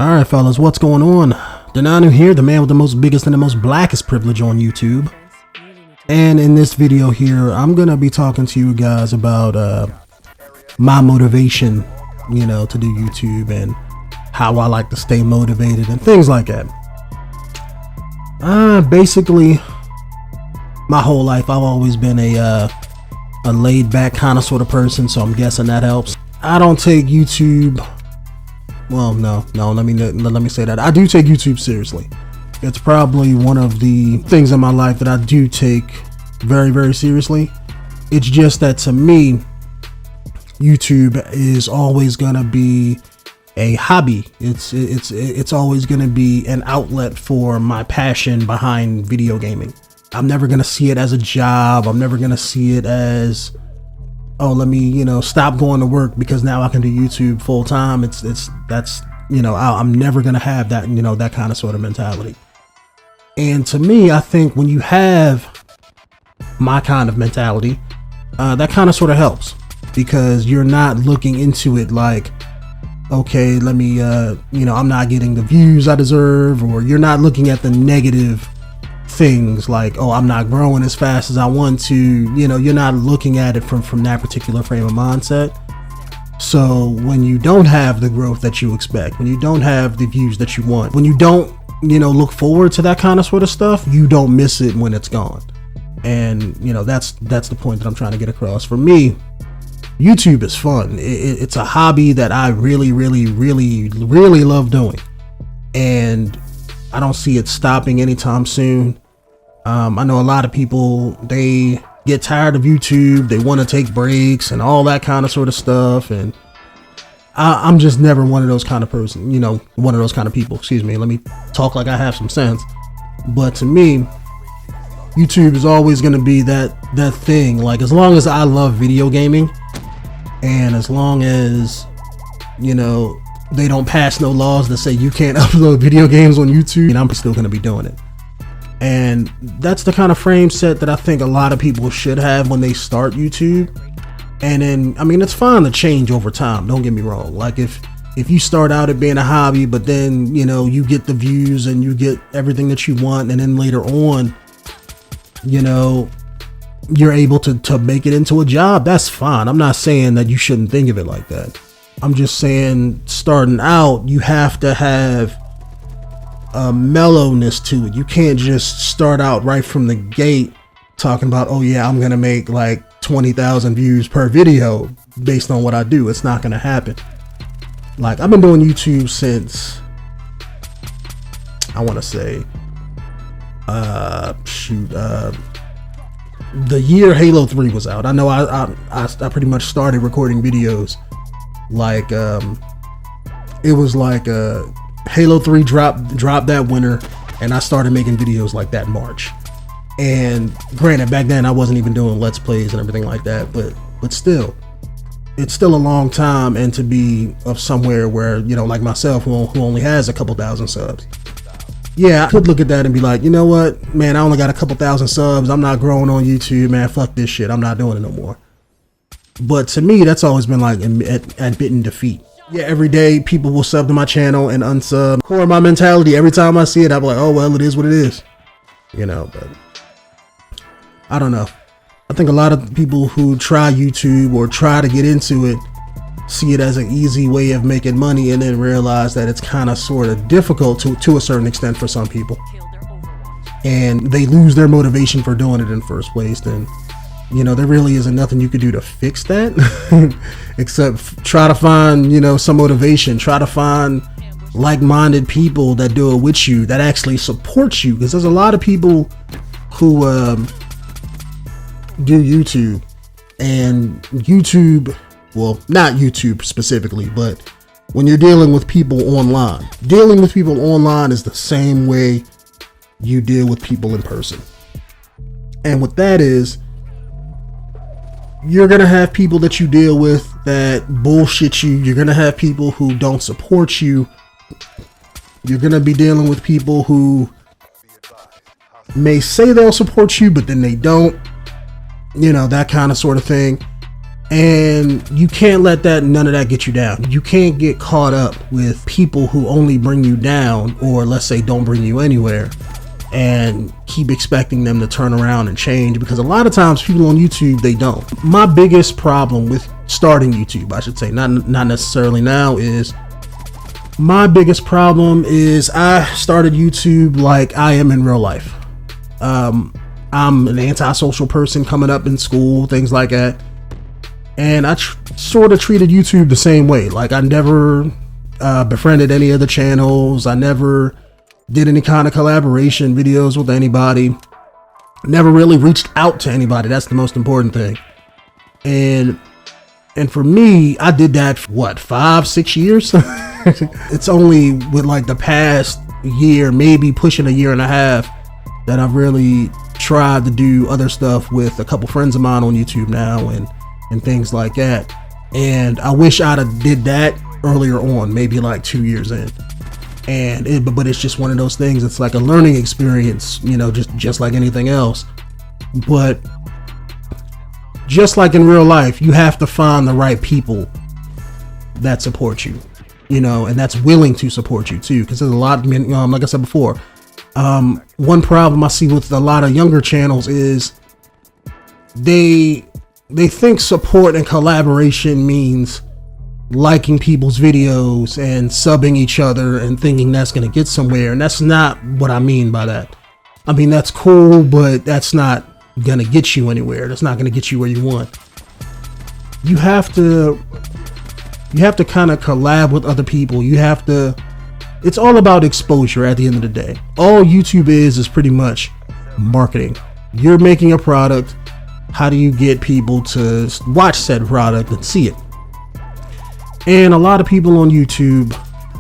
Alright fellas, what's going on? Denonu here, the man with the most biggest and the most blackest privilege on YouTube. And in this video here, I'm gonna be talking to you guys about my motivation, you know, to do YouTube and how I like to stay motivated and things like that. Basically, my whole life I've always been a laid back kind of sort of person, so I'm guessing that helps. I don't take YouTube, well, no, let me say that. I do take YouTube seriously. It's probably one of the things in my life that I do take very, very seriously. It's just that to me, YouTube is always gonna be a hobby. It's always gonna be an outlet for my passion behind video gaming. I'm never gonna see it as a job. I'm never gonna see it as, oh, let me, you know, stop going to work because now I can do YouTube full time. That's, you know, I'm never gonna have that, you know, that kind of sort of mentality. And to me, I think when you have my kind of mentality, that kind of sort of helps, because you're not looking into it like, okay, let me, you know, I'm not getting the views I deserve, or you're not looking at the negative things like, oh, I'm not growing as fast as I want to. You know, you're not looking at it from that particular frame of mindset. So when you don't have the growth that you expect, when you don't have the views that you want, when you don't, you know, look forward to that kind of sort of stuff, you don't miss it when it's gone. And, you know, that's the point that I'm trying to get across. For me, YouTube is fun. It's a hobby that I really love doing, and I don't see it stopping anytime soon. I know a lot of people, they get tired of YouTube, they want to take breaks and all that kind of sort of stuff, and I'm just never one of those kind of person, you know, one of those kind of people. Excuse me, let me talk like I have some sense. But to me, YouTube is always going to be that thing. Like, as long as I love video gaming, and as long as, you know, they don't pass no laws that say you can't upload video games on YouTube, and I'm still going to be doing it. And that's the kind of frame set that I think a lot of people should have when they start YouTube. And then, I mean, it's fine to change over time, don't get me wrong. Like, if you start out at being a hobby, but then, you know, you get the views and you get everything that you want, and then later on, you know, you're able to make it into a job, that's fine. I'm not saying that you shouldn't think of it like that. I'm just saying, starting out, you have to have a mellowness to it. You can't just start out right from the gate talking about, oh yeah, I'm gonna make like 20,000 views per video based on what I do. It's not gonna happen. Like, I've been doing YouTube since, I want to say, the year Halo 3 was out. I know I pretty much started recording videos like, it was like Halo 3 dropped that winter, and I started making videos like that in March. And granted, back then I wasn't even doing Let's Plays and everything like that, but still, it's still a long time. And to be of somewhere where, you know, like myself, who only has a couple thousand subs, yeah, I could look at that and be like, you know what, man, I only got a couple thousand subs, I'm not growing on YouTube, man, fuck this shit, I'm not doing it no more. But to me, that's always been like admitting defeat. Yeah, every day people will sub to my channel and unsub. Core of my mentality, every time I see it, I'm like, oh well, it is what it is, you know. But I don't know, I think a lot of people who try YouTube or try to get into it see it as an easy way of making money, and then realize that it's kind of sort of difficult to a certain extent for some people, and they lose their motivation for doing it in the first place. Then, you know, there really isn't nothing you could do to fix that except try to find, you know, some motivation, try to find like-minded people that do it with you, that actually support you, because there's a lot of people who do YouTube, and YouTube, well, not YouTube specifically, but when you're dealing with people online is the same way you deal with people in person. And what that is, you're gonna have people that you deal with that bullshit you. You're gonna have people who don't support you. You're gonna be dealing with people who may say they'll support you, but then they don't, you know, that kind of sort of thing. And you can't let none of that get you down. You can't get caught up with people who only bring you down, or let's say don't bring you anywhere, and keep expecting them to turn around and change, because a lot of times people on YouTube, they don't. My biggest problem with starting YouTube, I should say, not necessarily now, is my biggest problem is I started YouTube like I am in real life. I'm an antisocial person coming up in school, things like that. And I sort of treated YouTube the same way. Like, I never befriended any of the channels. I never did any kind of collaboration videos with anybody. Never really reached out to anybody. That's the most important thing. And for me, I did that for what, 5-6 years? It's only with like the past year, maybe pushing a year and a half, that I've really tried to do other stuff with a couple friends of mine on YouTube now, and things like that. And I wish I'd have did that earlier on, maybe like 2 years in. But it's just one of those things. It's like a learning experience, you know, just like anything else. But just like in real life, you have to find the right people that support you, you know, and that's willing to support you too. Because there's a lot, like I said before, one problem I see with a lot of younger channels is they think support and collaboration means liking people's videos and subbing each other and thinking that's going to get somewhere. And that's not what I mean by that. I mean, that's cool, but that's not going to get you anywhere. That's not going to get you where you want. You have to kind of collab with other people. It's all about exposure at the end of the day. All YouTube is pretty much marketing. You're making a product. How do you get people to watch said product and see it? And a lot of people on YouTube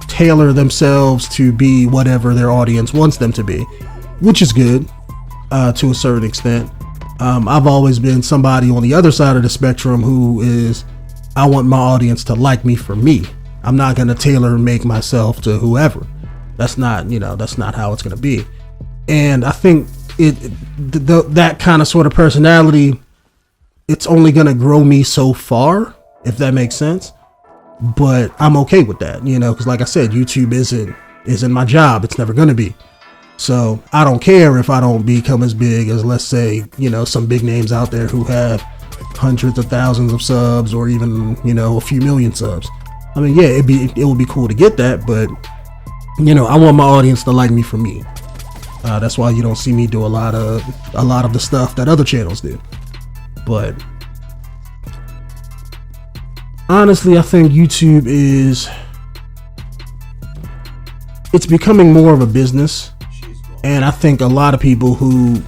tailor themselves to be whatever their audience wants them to be, which is good to a certain extent. I've always been somebody on the other side of the spectrum who is, I want my audience to like me for me. I'm not going to tailor make myself to whoever. That's not how it's going to be. And I think that kind of sort of personality, it's only going to grow me so far, if that makes sense. But I'm okay with that, you know, because like I said, YouTube isn't my job. It's never going to be. So I don't care if I don't become as big as, let's say, you know, some big names out there who have hundreds of thousands of subs, or even, you know, a few million subs. I mean, yeah, it would be cool to get that, but, you know, I want my audience to like me for me. That's why you don't see me do a lot of the stuff that other channels do. But honestly, I think YouTube it's becoming more of a business. And I think a lot of people who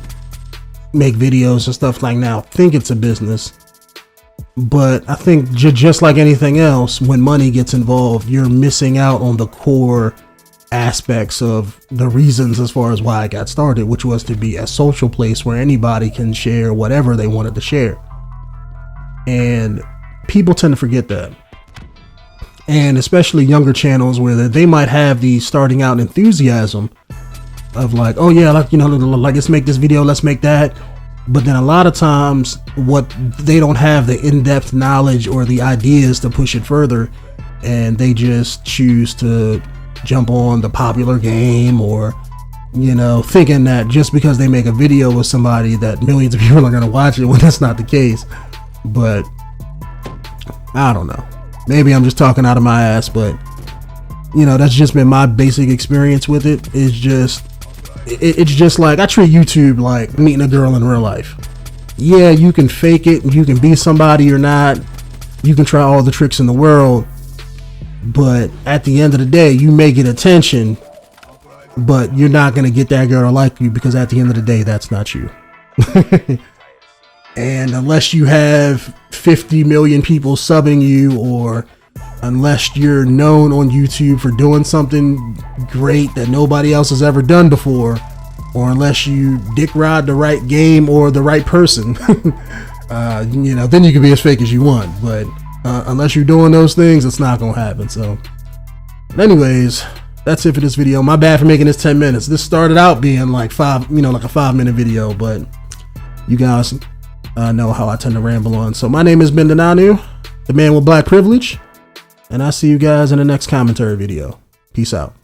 make videos and stuff like now think it's a business. But I think just like anything else, when money gets involved, you're missing out on the core aspects of the reasons as far as why I got started, which was to be a social place where anybody can share whatever they wanted to share. And people tend to forget that. And especially younger channels where they might have the starting out enthusiasm of like, oh yeah, like, you know, like, let's make this video, let's make that. But then a lot of times they don't have the in-depth knowledge or the ideas to push it further, and they just choose to jump on the popular game, or, you know, thinking that just because they make a video with somebody that millions of people are going to watch it, when that's not the case. But I don't know, maybe I'm just talking out of my ass, but, you know, that's just been my basic experience with it. It's just like, I treat YouTube like meeting a girl in real life. Yeah, you can fake it, you can be somebody or not, you can try all the tricks in the world, but at the end of the day, you may get attention, but you're not going to get that girl to like you, because at the end of the day, that's not you. And unless you have 50 million people subbing you, or unless you're known on YouTube for doing something great that nobody else has ever done before, or unless you dick ride the right game or the right person, you know, then you can be as fake as you want. But unless you're doing those things, it's not gonna happen. So, but anyways, that's it for this video. My bad for making this 10 minutes. This started out being like like a 5-minute video, but you guys know how I tend to ramble on. So my name has been Denonu, the man with black privilege, and I'll see you guys in the next commentary video. Peace out.